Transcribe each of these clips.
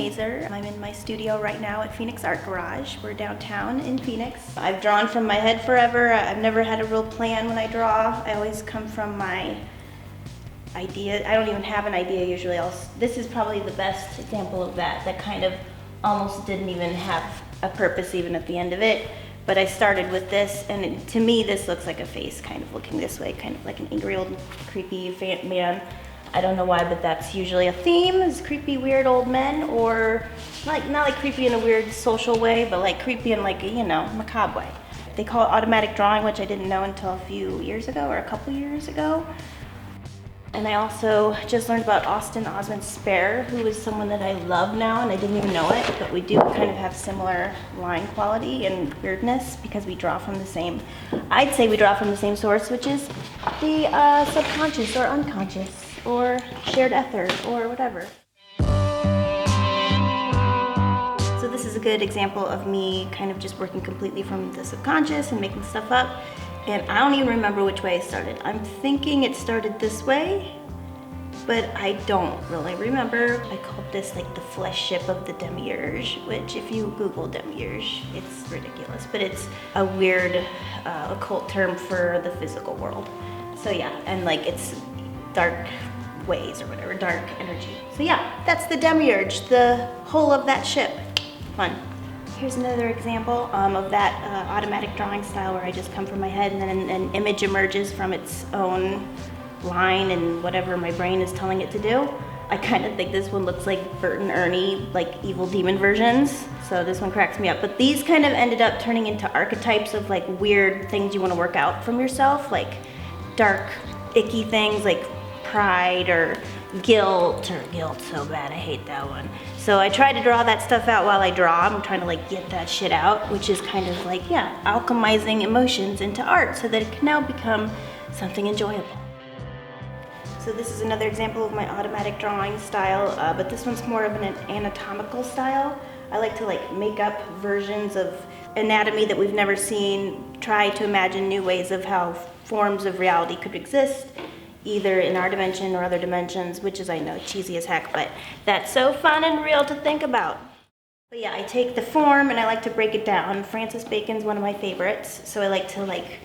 Mazer. I'm in my studio right now at Phoenix Art Garage. We're downtown in Phoenix. I've drawn from my head forever. I've never had a real plan when I draw. I always come from my idea. I don't even have an idea usually. This is probably the best example of that kind of almost didn't even have a purpose even at the end of it. But I started with this, and to me this looks like a face kind of looking this way, kind of like an angry old creepy man. I don't know why, but that's usually a theme, is creepy weird old men, or not like creepy in a weird social way, but like creepy in like a, you know, macabre way. They call it automatic drawing, which I didn't know until a few years ago, or a couple years ago. And I also just learned about Austin Osman Spare, who is someone that I love now, and I didn't even know it, but we do kind of have similar line quality and weirdness because we draw from the same, I'd say we draw from the same source, which is the subconscious or unconscious or shared ether or whatever. So this is a good example of me kind of just working completely from the subconscious and making stuff up. And I don't even remember which way it started. I'm thinking it started this way, but I don't really remember. I called this like the flesh ship of the demiurge, which if you Google demiurge, it's ridiculous, but it's a weird occult term for the physical world. So yeah, and like it's dark ways or whatever, dark energy. So yeah, that's the demiurge, the hull of that ship. Fun. Here's another example of that automatic drawing style where I just come from my head and then an image emerges from its own line and whatever my brain is telling it to do. I kind of think this one looks like Bert and Ernie, like evil demon versions. So this one cracks me up. But these kind of ended up turning into archetypes of like weird things you want to work out from yourself, like dark, icky things like pride or guilt so bad, I hate that one. So I try to draw that stuff out while I draw. I'm trying to like get that shit out, which is kind of like, yeah, alchemizing emotions into art so that it can now become something enjoyable. So this is another example of my automatic drawing style, but this one's more of an anatomical style. I like to like make up versions of anatomy that we've never seen, try to imagine new ways of how forms of reality could exist, either in our dimension or other dimensions, which is, I know, cheesy as heck, but that's so fun and real to think about. But yeah, I take the form and I like to break it down. Francis Bacon's one of my favorites, so I like to like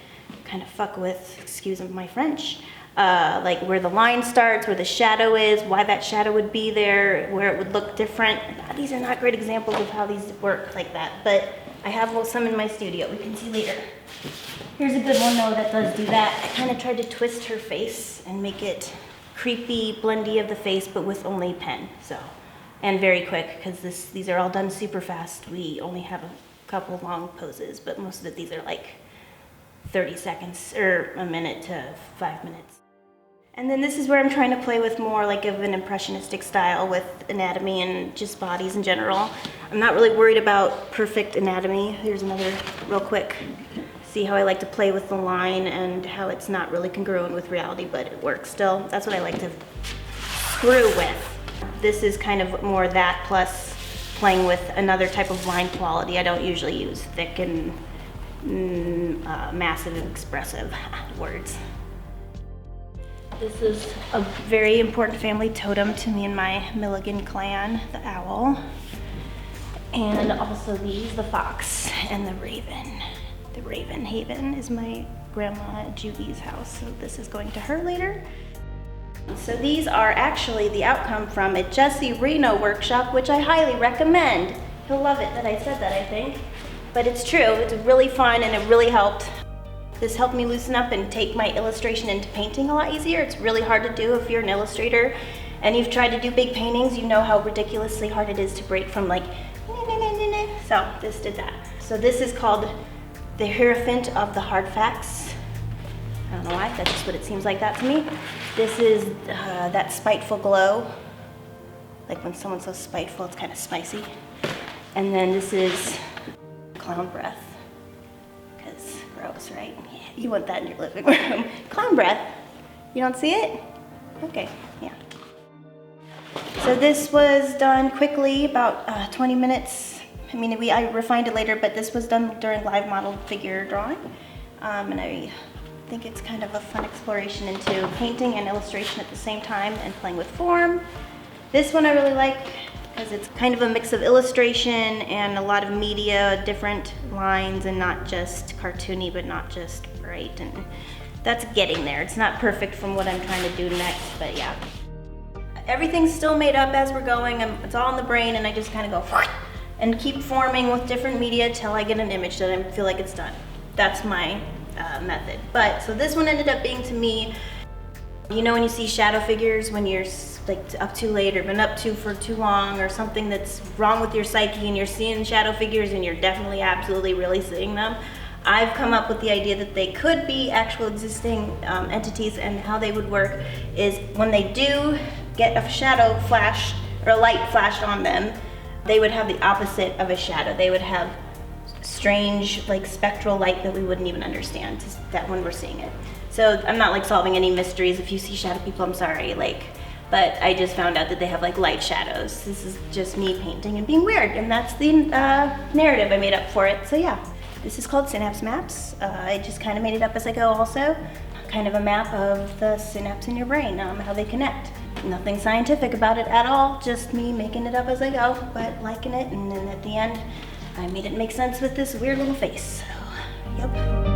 kind of fuck with, excuse my French, like where the line starts, where the shadow is, why that shadow would be there, where it would look different. These are not great examples of how these work like that, but I have some in my studio, we can see later. Here's a good one though that does do that. I kind of tried to twist her face and make it creepy, blendy of the face, but with only pen. So, and very quick, because these are all done super fast. We only have a couple long poses, but most of these are like 30 seconds or a minute to 5 minutes. And then this is where I'm trying to play with more like of an impressionistic style with anatomy and just bodies in general. I'm not really worried about perfect anatomy. Here's another real quick. See how I like to play with the line and how it's not really congruent with reality, but it works still. That's what I like to screw with. This is kind of more that plus playing with another type of line quality. I don't usually use thick and massive and expressive words. This is a very important family totem to me and my Milligan clan, the owl. And also these, the fox and the raven. The Raven Haven is my grandma Judy's house, so this is going to her later. So these are actually the outcome from a Jesse Reno workshop, which I highly recommend. He'll love it that I said that, I think. But it's true, it's really fun and it really helped. This helped me loosen up and take my illustration into painting a lot easier. It's really hard to do if you're an illustrator and you've tried to do big paintings, you know how ridiculously hard it is to break from like, so this did that. So this is called the Hierophant of the Hard Facts. I don't know why, that's just what it seems like that to me. This is that spiteful glow. Like when someone's so spiteful, it's kind of spicy. And then this is clown breath. Because gross, right? Yeah, you want that in your living room. Clown breath. You don't see it? Okay, yeah. So this was done quickly, about 20 minutes. I mean, I refined it later, but this was done during live model figure drawing. And I think it's kind of a fun exploration into painting and illustration at the same time and playing with form. This one I really like because it's kind of a mix of illustration and a lot of media, different lines, and not just cartoony, but not just bright. And that's getting there. It's not perfect from what I'm trying to do next, but yeah. Everything's still made up as we're going. It's all in the brain, and I just kind of go and keep forming with different media till I get an image that I feel like it's done. That's my method. But so this one ended up being, to me, you know when you see shadow figures when you're like up too late or been up for too long, or something that's wrong with your psyche and you're seeing shadow figures and you're definitely absolutely really seeing them. I've come up with the idea that they could be actual existing entities, and how they would work is when they do get a shadow flash or a light flashed on them, they would have the opposite of a shadow. They would have strange, like spectral light that we wouldn't even understand that when we're seeing it. So I'm not like solving any mysteries. If you see shadow people, I'm sorry, but I just found out that they have like light shadows. This is just me painting and being weird, and that's the narrative I made up for it. So yeah, this is called Synapse Maps. I just kind of made it up as I go also. Kind of a map of the synapse in your brain, how they connect. Nothing scientific about it at all, just me making it up as I go, but liking it, and then at the end, I made it make sense with this weird little face. So, yep.